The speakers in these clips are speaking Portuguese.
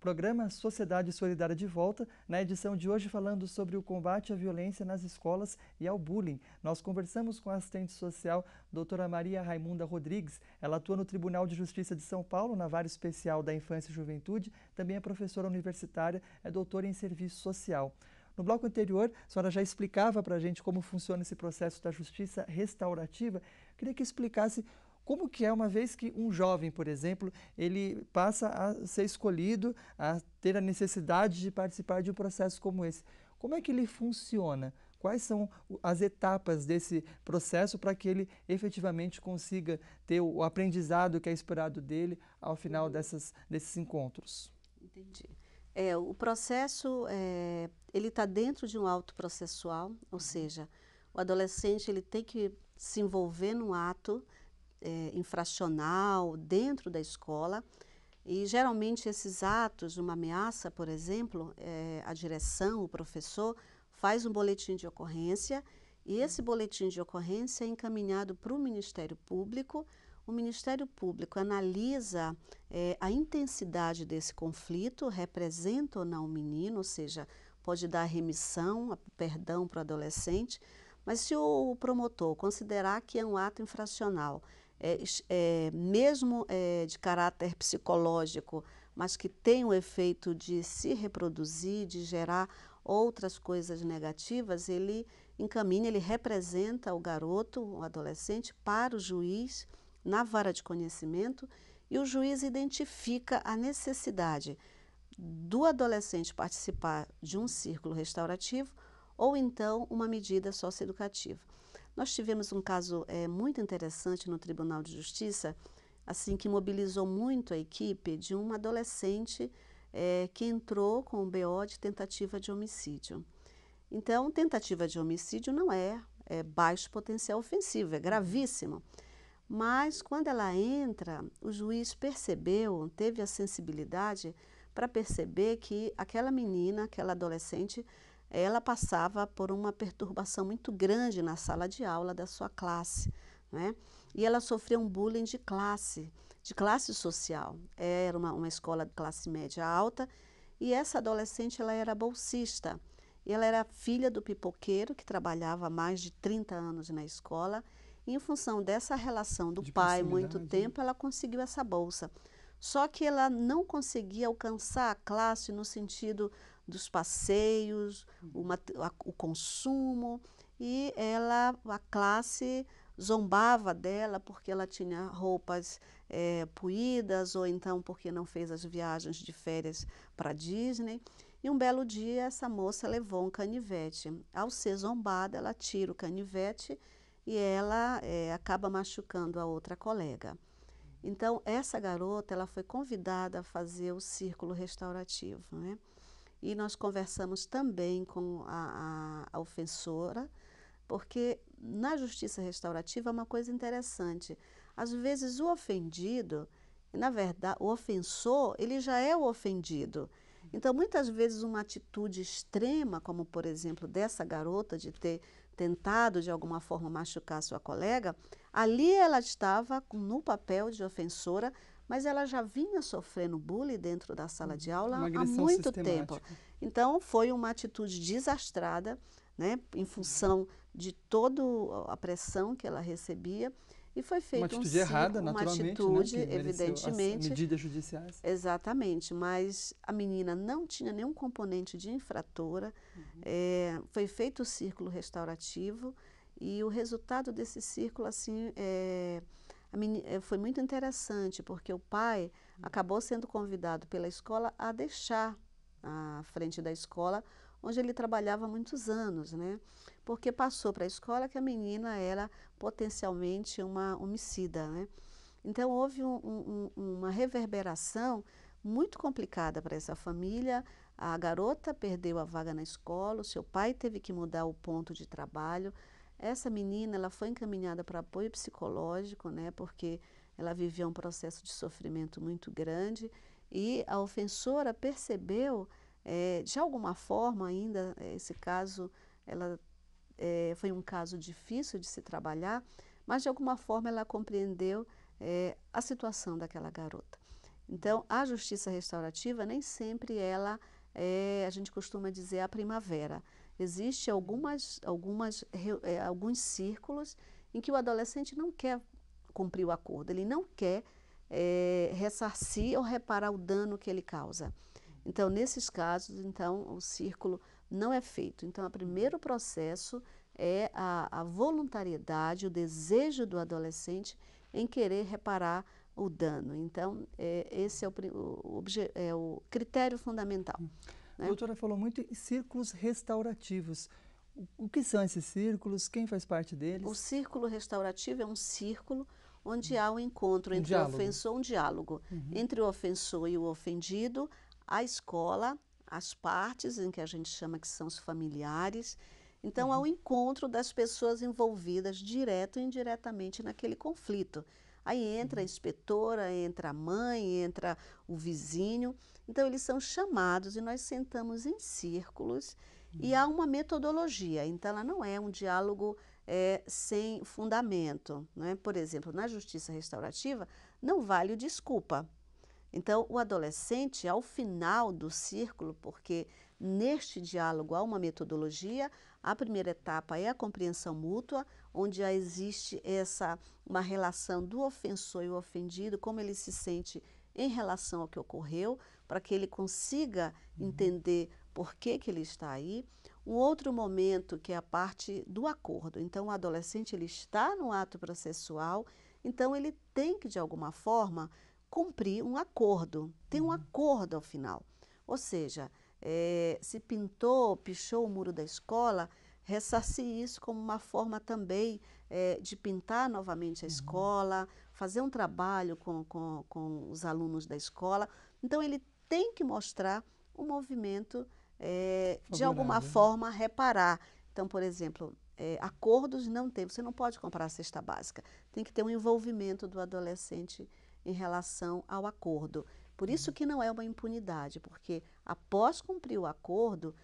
Programa Sociedade Solidária de volta, na edição de hoje falando sobre o combate à violência nas escolas e ao bullying. Nós conversamos com a assistente social doutora Maria Raimunda Rodrigues. Ela atua no Tribunal de Justiça de São Paulo, na Vara Especial da Infância e Juventude, também é professora universitária, é doutora em Serviço Social. No bloco anterior, a senhora já explicava para a gente como funciona esse processo da justiça restaurativa. Queria que explicasse como que é uma vez que um jovem, por exemplo, ele passa a ser escolhido, a ter a necessidade de participar de um processo como esse. Como é que ele funciona? Quais são as etapas desse processo para que ele efetivamente consiga ter o aprendizado que é esperado dele ao final desses encontros? Entendi. O processo, ele está dentro de um auto processual, ou seja, o adolescente ele tem que se envolver num ato infracional dentro da escola e geralmente esses atos, uma ameaça, por exemplo, a direção, o professor, faz um boletim de ocorrência e esse boletim de ocorrência é encaminhado para o Ministério Público. O Ministério Público analisa a intensidade desse conflito, representa ou não o menino, ou seja, pode dar remissão, perdão para o adolescente, mas se o promotor considerar que é um ato infracional, mesmo de caráter psicológico, mas que tem o efeito de se reproduzir, de gerar outras coisas negativas, ele encaminha, ele representa o garoto, o adolescente, para o juiz, na vara de conhecimento, e o juiz identifica a necessidade do adolescente participar de um círculo restaurativo ou então uma medida socioeducativa. Nós tivemos um caso muito interessante no Tribunal de Justiça, assim, que mobilizou muito a equipe de um adolescente que entrou com um BO de tentativa de homicídio. Então, tentativa de homicídio não é baixo potencial ofensivo, é gravíssimo. Mas, quando ela entra, o juiz percebeu, teve a sensibilidade para perceber que aquela menina, aquela adolescente, ela passava por uma perturbação muito grande na sala de aula da sua classe, né? E ela sofreu um bullying de classe social. Era uma escola de classe média alta e essa adolescente ela era bolsista. E ela era filha do pipoqueiro, que trabalhava há mais de 30 anos na escola, e em função dessa relação do De pai, muito proximidade, né? tempo, ela conseguiu essa bolsa. Só que ela não conseguia alcançar a classe no sentido dos passeios, o consumo, e a classe zombava dela porque ela tinha roupas puídas ou então porque não fez as viagens de férias para Disney. E um belo dia essa moça levou um canivete. Ao ser zombada, ela tira o canivete e ela acaba machucando a outra colega. Então, essa garota ela foi convidada a fazer o círculo restaurativo, né? E nós conversamos também com a ofensora, porque na justiça restaurativa é uma coisa interessante. Às vezes o ofendido, na verdade, o ofensor, ele já é o ofendido. Então, muitas vezes uma atitude extrema, como por exemplo dessa garota de ter tentado de alguma forma machucar sua colega, ali ela estava no papel de ofensora, mas ela já vinha sofrendo bullying dentro da sala de Uma aula há agressão muito tempo. sistemática. Então, foi uma atitude desastrada, né, em função de toda a pressão que ela recebia, e foi Uma feito um atitude errada, círculo, uma naturalmente, né? atitude, Que mereceu as evidentemente, medidas judiciais. exatamente, mas a menina não tinha nenhum componente de infratora, foi feito o círculo restaurativo, e o resultado desse círculo, assim, foi muito interessante, porque o pai acabou sendo convidado pela escola a deixar a frente da escola, onde ele trabalhava há muitos anos, né? Porque passou para a escola que a menina era potencialmente uma homicida, né? Então, houve uma reverberação muito complicada para essa família. A garota perdeu a vaga na escola, o seu pai teve que mudar o ponto de trabalho. Essa menina ela foi encaminhada para apoio psicológico, né, porque ela vivia um processo de sofrimento muito grande. E a ofensora percebeu, de alguma forma ainda, esse caso, foi um caso difícil de se trabalhar, mas de alguma forma ela compreendeu a situação daquela garota. Então, a justiça restaurativa nem sempre ela a gente costuma dizer, a primavera. Existem alguns círculos em que o adolescente não quer cumprir o acordo, ele não quer ressarcir ou reparar o dano que ele causa. Então, nesses casos, então, o círculo não é feito. Então, o primeiro processo é a voluntariedade, o desejo do adolescente em querer reparar o dano. Então, esse é o critério fundamental. A doutora falou muito em círculos restaurativos. O que são esses círculos? Quem faz parte deles? O círculo restaurativo é um círculo onde há um encontro entre diálogo. o ofensor, um diálogo entre o ofensor e o ofendido, a escola, as partes, em que a gente chama que são os familiares. Então, há um encontro das pessoas envolvidas direto e indiretamente naquele conflito. Aí entra a inspetora, entra a mãe, entra o vizinho. Então, eles são chamados e nós sentamos em círculos e há uma metodologia. Então, ela não é um diálogo sem fundamento. Não é? Por exemplo, na justiça restaurativa, não vale o desculpa. Então, o adolescente, ao final do círculo, porque neste diálogo há uma metodologia, a primeira etapa é a compreensão mútua, onde já existe uma relação do ofensor e o ofendido, como ele se sente em relação ao que ocorreu, para que ele consiga entender por que ele está aí. Um outro momento que é a parte do acordo. Então, o adolescente ele está no ato processual, então ele tem que, de alguma forma, cumprir um acordo. Tem um acordo ao final. Ou seja, se pichou o muro da escola, ressarcir isso como uma forma também de pintar novamente a escola, fazer um trabalho com os alunos da escola. Então, ele tem que mostrar um movimento de alguma forma reparar. Então, por exemplo, acordos não tem, você não pode comprar a cesta básica. Tem que ter um envolvimento do adolescente em relação ao acordo. Por isso que não é uma impunidade, porque após cumprir o acordo,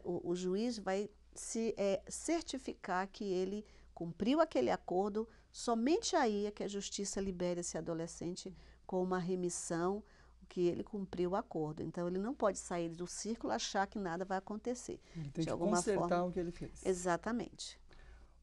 o juiz vai se certificar que ele cumpriu aquele acordo, somente aí é que a justiça libera esse adolescente com uma remissão, que ele cumpriu o acordo. Então, ele não pode sair do círculo e achar que nada vai acontecer. Ele tem que consertar o que ele fez. Exatamente.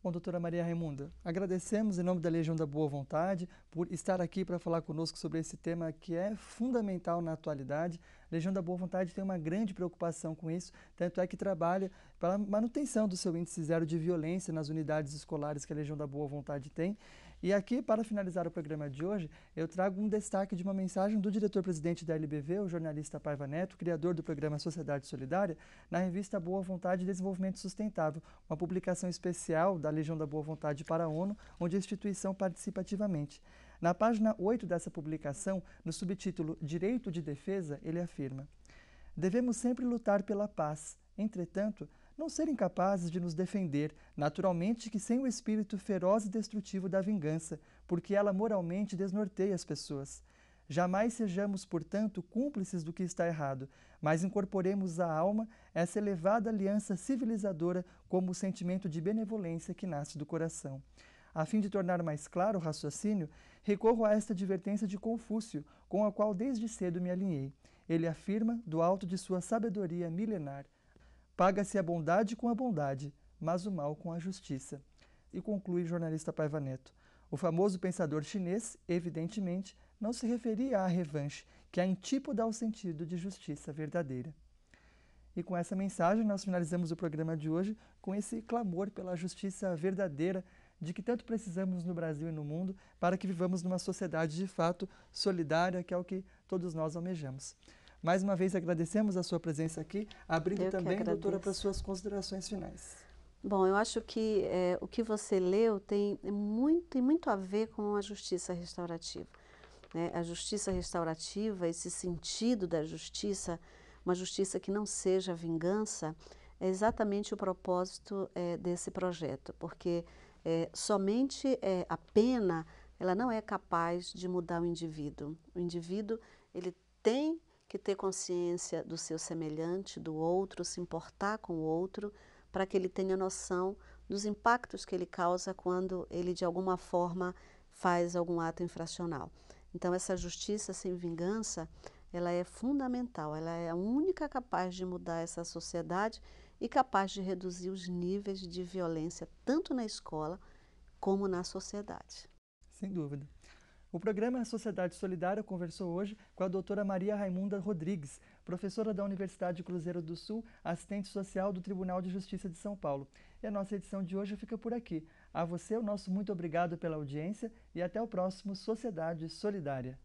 Bom, doutora Maria Raimunda, agradecemos em nome da Legião da Boa Vontade por estar aqui para falar conosco sobre esse tema que é fundamental na atualidade. A Legião da Boa Vontade tem uma grande preocupação com isso, tanto é que trabalha para a manutenção do seu índice zero de violência nas unidades escolares que a Legião da Boa Vontade tem. E aqui, para finalizar o programa de hoje, eu trago um destaque de uma mensagem do diretor-presidente da LBV, o jornalista Paiva Neto, criador do programa Sociedade Solidária, na revista Boa Vontade e Desenvolvimento Sustentável, uma publicação especial da Legião da Boa Vontade para a ONU, onde a instituição participa ativamente. Na página 8 dessa publicação, no subtítulo Direito de Defesa, ele afirma: devemos sempre lutar pela paz, entretanto, não serem capazes de nos defender, naturalmente que sem o espírito feroz e destrutivo da vingança, porque ela moralmente desnorteia as pessoas. Jamais sejamos, portanto, cúmplices do que está errado, mas incorporemos à alma essa elevada aliança civilizadora como o sentimento de benevolência que nasce do coração. A fim de tornar mais claro o raciocínio, recorro a esta advertência de Confúcio, com a qual desde cedo me alinhei. Ele afirma, do alto de sua sabedoria milenar: paga-se a bondade com a bondade, mas o mal com a justiça. E conclui o jornalista Paiva Neto: o famoso pensador chinês, evidentemente, não se referia à revanche, que é antípoda ao sentido de justiça verdadeira. E com essa mensagem nós finalizamos o programa de hoje com esse clamor pela justiça verdadeira de que tanto precisamos no Brasil e no mundo para que vivamos numa sociedade de fato solidária, que é o que todos nós almejamos. Mais uma vez agradecemos a sua presença aqui, abrindo também, doutora, para suas considerações finais. Bom, eu acho que o que você leu tem muito a ver com a justiça restaurativa. Né? A justiça restaurativa, esse sentido da justiça, uma justiça que não seja vingança, é exatamente o propósito desse projeto, porque somente a pena ela não é capaz de mudar o indivíduo. O indivíduo ele tem que ter consciência do seu semelhante, do outro, se importar com o outro, para que ele tenha noção dos impactos que ele causa quando ele, de alguma forma, faz algum ato infracional. Então, essa justiça sem vingança, ela é fundamental, ela é a única capaz de mudar essa sociedade e capaz de reduzir os níveis de violência, tanto na escola como na sociedade. Sem dúvida. O programa Sociedade Solidária conversou hoje com a doutora Maria Raimunda Rodrigues, professora da Universidade Cruzeiro do Sul, assistente social do Tribunal de Justiça de São Paulo. E a nossa edição de hoje fica por aqui. A você, o nosso muito obrigado pela audiência e até o próximo Sociedade Solidária.